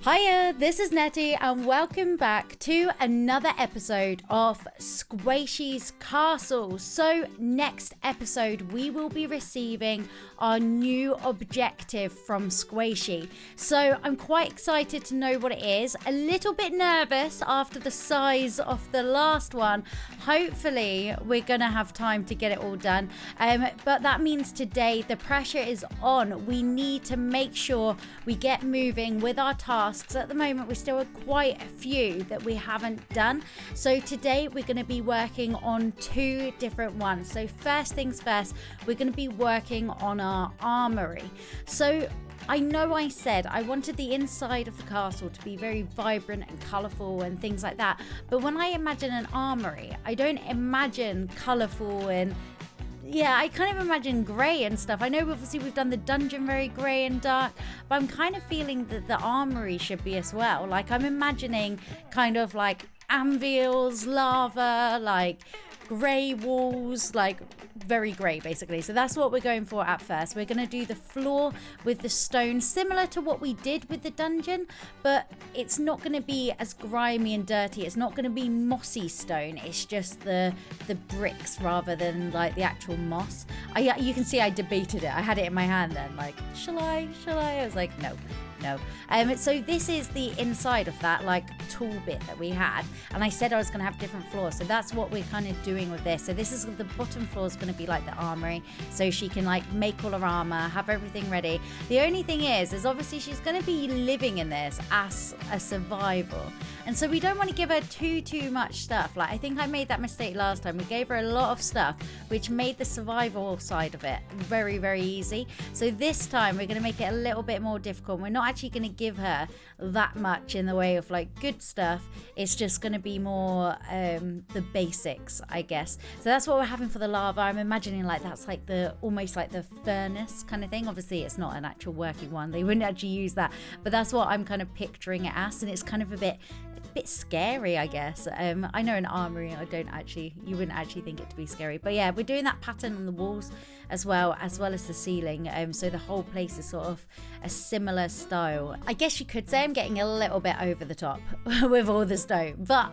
Hiya, this is Netty and welcome back to another episode of Sqaishey's Castle. So next episode we will be receiving our new objective from Sqaishey. So I'm quite excited to know what it is. A little bit nervous after the size of the last one. Hopefully we're going to have time to get it all done. But that means today the pressure is on. We need to make sure we get moving with our tasks. At the moment we still have quite a few that we haven't done, so today we're going to be working on two different ones. So first things first, we're going to be working on our armory. So I know I said I wanted the inside of the castle to be very vibrant and colourful and things like that, but when I imagine an armory I don't imagine colourful and I kind of imagine grey and stuff. I know obviously we've done the dungeon very grey and dark, but I'm kind of feeling that the armory should be as well. Like I'm imagining kind of like anvils, lava, like grey walls, like very grey basically. So that's what we're going for at first. We're going to do the floor with the stone similar to what we did with the dungeon, but it's not going to be as grimy and dirty. It's not going to be mossy stone. It's just the bricks rather than like the actual moss. You can see I debated it. I had it in my hand then, like shall I? I was like no. So this is the inside of that like tool bit that we had, and I said I was going to have different floors, so that's what we're kind of doing with this. So this is the bottom floor is going to be like the armory, so she can like make all her armor, have everything ready. The only thing is obviously she's going to be living in this as a survival, and so we don't want to give her too much stuff. Like I think I made that mistake last time. We gave her a lot of stuff which made the survival side of it very easy. So this time we're going to make it a little bit more difficult. We're not actually going to give her that much in the way of like good stuff. It's just going to be more the basics, I guess. So that's what we're having for the lava. I'm imagining like that's like the almost like the furnace kind of thing. Obviously it's not an actual working one, they wouldn't actually use that, but that's what I'm kind of picturing it as, and it's kind of a bit scary, I guess. I know an armory you wouldn't actually think it to be scary, but yeah, we're doing that pattern on the walls as well as the ceiling, so the whole place is sort of a similar style. I guess you could say I'm getting a little bit over the top with all the stone, but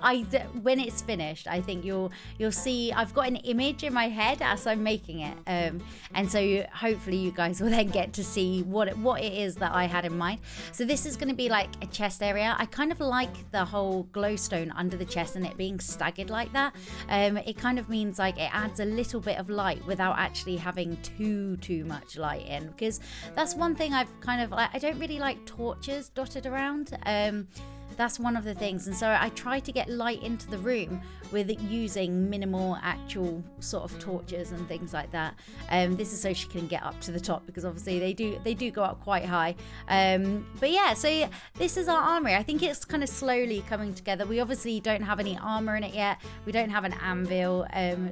when it's finished I think you'll see I've got an image in my head as I'm making it, and so hopefully you guys will then get to see what it is that I had in mind. So this is going to be like a chest area. I kind of like the whole glowstone under the chest and it being staggered like that. It kind of means like it adds a little bit of light without actually having too much light in, because that's one thing I've kind of like, I don't really like torches dotted around. That's one of the things, and so I try to get light into the room with using minimal actual sort of torches and things like that. This is so she can get up to the top, because obviously they do go up quite high. But yeah, so this is our armory. I think it's kind of slowly coming together. We obviously don't have any armor in it yet. We don't have an anvil,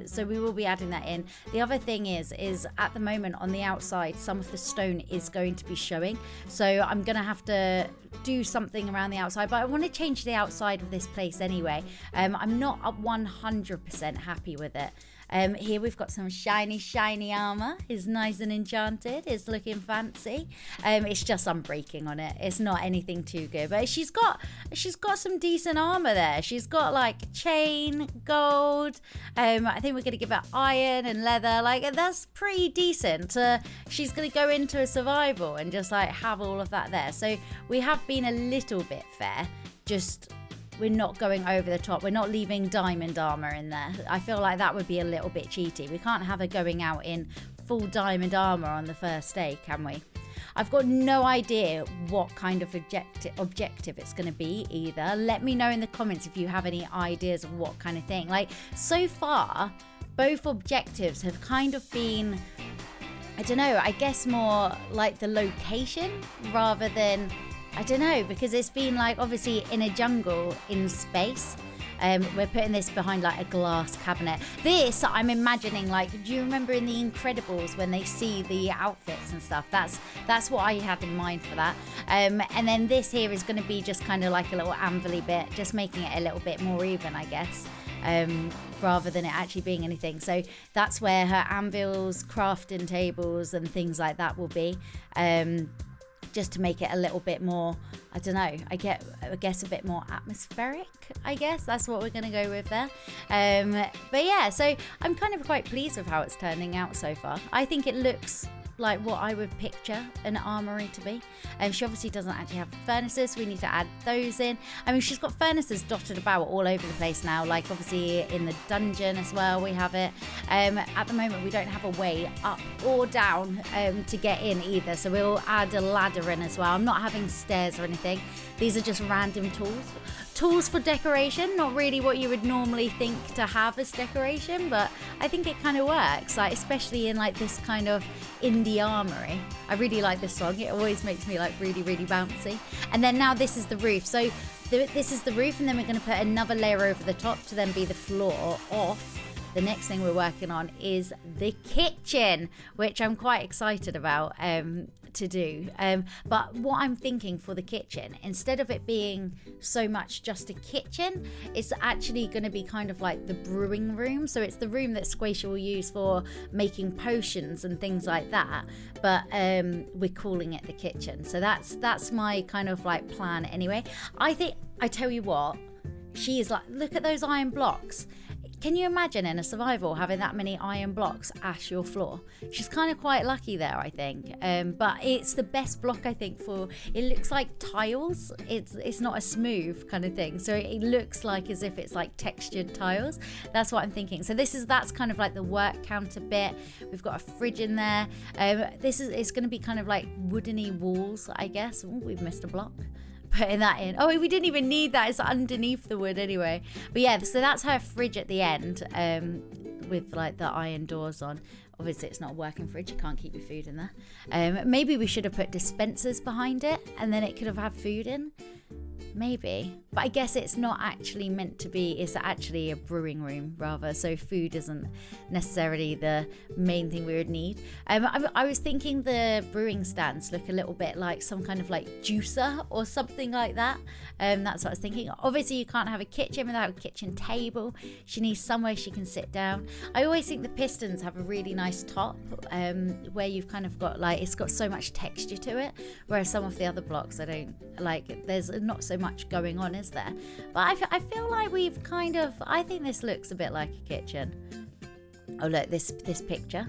so we will be adding that in. The other thing is at the moment on the outside some of the stone is going to be showing, so I'm gonna have to do something around the outside, but I want to change the outside of this place anyway. I'm not 100% happy with it. Here we've got some shiny armor. It's nice and enchanted. It's looking fancy. It's just unbreaking on it. It's not anything too good, but she's got some decent armor there. She's got like chain, gold. I think we're gonna give her iron and leather. Like that's pretty decent. She's gonna go into a survival and just like have all of that there. So we have been a little bit fair. Just we're not going over the top. We're not leaving diamond armor in there. I feel like that would be a little bit cheaty. We can't have her going out in full diamond armor on the first day, can we? I've got no idea what kind of objective it's going to be either. Let me know in the comments if you have any ideas of what kind of thing. Like so far, both objectives have kind of been, I don't know, I guess more like the location rather than, I don't know, because it's been like obviously in a jungle in space. We're putting this behind like a glass cabinet. This I'm imagining like, do you remember in The Incredibles when they see the outfits and stuff? That's what I had in mind for that. And then this here is going to be just kind of like a little anvil-y bit, just making it a little bit more even, I guess. Rather than it actually being anything. So that's where her anvils, crafting tables and things like that will be. just to make it a little bit more, I don't know, I guess a bit more atmospheric, I guess. That's what we're going to go with there. But yeah, so I'm kind of quite pleased with how it's turning out so far. I think it looks like what I would picture an armory to be. She obviously doesn't actually have furnaces, so we need to add those in. I mean, she's got furnaces dotted about all over the place now, like obviously in the dungeon as well we have it. At the moment we don't have a way up or down to get in either, so we'll add a ladder in as well. I'm not having stairs or anything. These are just random tools for decoration, not really what you would normally think to have as decoration, but I think it kind of works, like especially in like this kind of indie armory. I really like this song. It always makes me like really bouncy. And then now this is the roof. So this is the roof, and then we're going to put another layer over the top to then be the floor off. The next thing we're working on is the kitchen, which I'm quite excited about to do. But what I'm thinking for the kitchen, instead of it being so much just a kitchen, it's actually going to be kind of like the brewing room. So it's the room that Sqaishey will use for making potions and things like that. But we're calling it the kitchen. So that's my kind of like plan anyway. I tell you what, she is like, look at those iron blocks. Can you imagine in a survival having that many iron blocks as your floor? She's kind of quite lucky there, I think. But it's the best block, I think, for, it looks like tiles. It's not a smooth kind of thing. So it looks like as if it's like textured tiles. That's what I'm thinking. So that's kind of like the work counter bit. We've got a fridge in there. It's going to be kind of like woodeny walls, I guess. Ooh, we've missed a block. Putting that in. Oh, we didn't even need that. It's underneath the wood anyway. But yeah, so that's her fridge at the end with like the iron doors on. Obviously, it's not a working fridge. You can't keep your food in there. Maybe we should have put dispensers behind it and then it could have had food in. Maybe. But I guess it's not actually meant to be. It's actually a brewing room rather. So food isn't necessarily the main thing we would need. I was thinking the brewing stands look a little bit like some kind of like juicer or something like that. That's what I was thinking. Obviously, you can't have a kitchen without a kitchen table. She needs somewhere she can sit down. I always think the pistons have a really nice top where you've kind of got like, it's got so much texture to it. Whereas some of the other blocks, I don't like, there's not so much going on, is there? But I feel like we've kind of, I think this looks a bit like a kitchen. Oh look, this picture,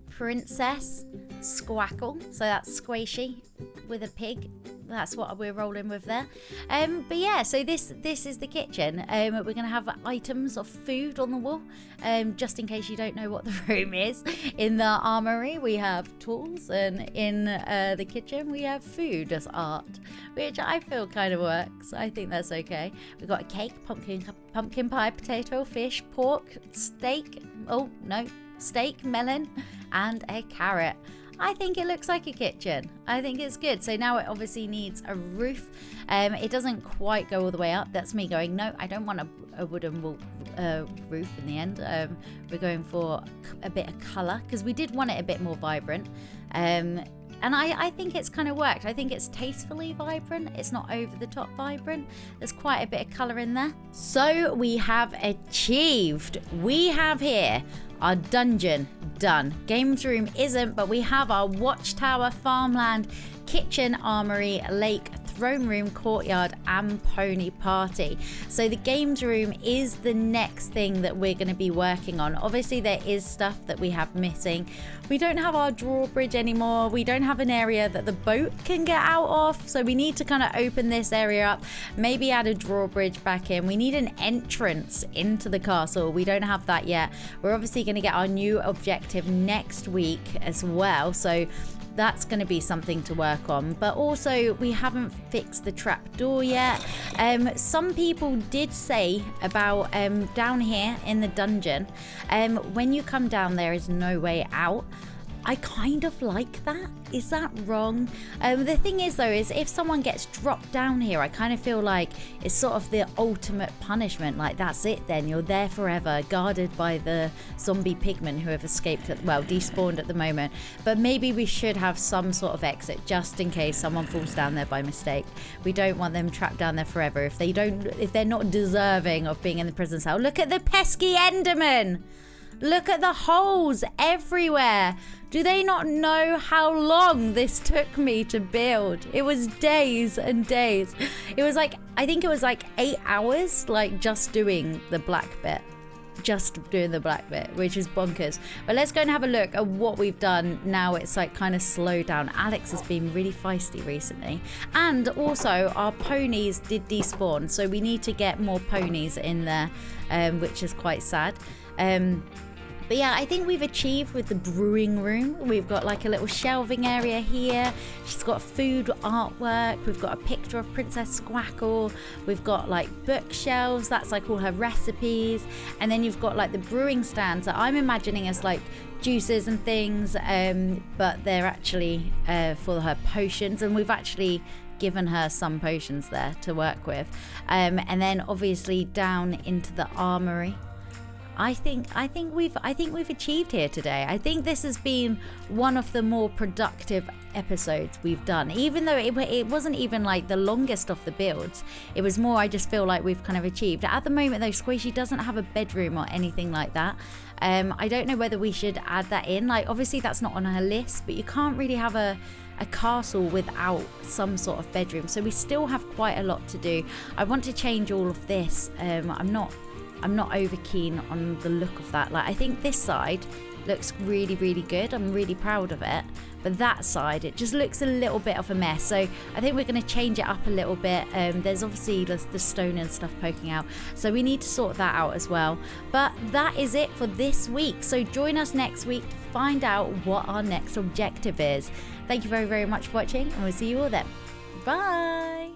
Princess Squackle, so that's Sqaishey with a pig. That's what we're rolling with there. But yeah, so this is the kitchen. We're gonna have items of food on the wall, just in case you don't know what the room is. In the armory we have tools, and in the kitchen we have food as art, which I feel kind of works. I think that's okay. We've got a cake, pumpkin pie, potato, fish, pork, steak. Oh no, steak, melon, and a carrot. I think it looks like a kitchen. I think it's good. So now it obviously needs a roof. It doesn't quite go all the way up. That's me going, no, I don't want a wooden roof in the end. We're going for a bit of colour because we did want it a bit more vibrant. And I think it's kind of worked. I think it's tastefully vibrant. It's not over the top vibrant. There's quite a bit of colour in there. So we have achieved. We have here our dungeon done. Games room isn't, but we have our watchtower, farmland, kitchen, armory, lake, throne room, courtyard, and pony party. So the games room is the next thing that we're going to be working on. Obviously there is stuff that we have missing. We don't have our drawbridge anymore. We don't have an area that the boat can get out of, so we need to kind of open this area up, maybe add a drawbridge back in. We need an entrance into the castle. We don't have that yet. We're obviously going to get our new objective next week as well, so that's going to be something to work on. But also we haven't fixed the trap door yet. Some people did say about down here in the dungeon, when you come down there is no way out. I kind of like that. Is that wrong? The thing is though, is if someone gets dropped down here, I kind of feel like it's sort of the ultimate punishment. Like that's it then, you're there forever, guarded by the zombie pigmen who have escaped, despawned at the moment. But maybe we should have some sort of exit just in case someone falls down there by mistake. We don't want them trapped down there forever if they're not deserving of being in the prison cell. Look at the pesky Enderman. Look at the holes everywhere. Do they not know how long this took me to build? It was days and days. It was like, I think it was like 8 hours, like just doing the black bit. Which is bonkers. But let's go and have a look at what we've done now. It's like kind of slowed down. Alex has been really feisty recently, and also our ponies did despawn, so we need to get more ponies in there, which is quite sad. But yeah, I think we've achieved with the brewing room. We've got like a little shelving area here. She's got food artwork. We've got a picture of Princess Squackle. We've got like bookshelves. That's like all her recipes. And then you've got like the brewing stands that I'm imagining as like juices and things. But they're actually for her potions. And we've actually given her some potions there to work with. And then obviously down into the armory. I think we've achieved here today. I think this has been one of the more productive episodes we've done, even though it wasn't even like the longest of the builds. It was more, I just feel like we've kind of achieved. At the moment though, Sqaishey doesn't have a bedroom or anything like that. I don't know whether we should add that in. Like obviously that's not on her list, but you can't really have a castle without some sort of bedroom. So we still have quite a lot to do. I want to change all of this. I'm not over keen on the look of that. Like I think this side looks really, really good. I'm really proud of it. But that side, it just looks a little bit of a mess. So I think we're going to change it up a little bit. There's obviously the stone and stuff poking out. So we need to sort that out as well. But that is it for this week. So join us next week to find out what our next objective is. Thank you very, very much for watching, and we'll see you all then. Bye.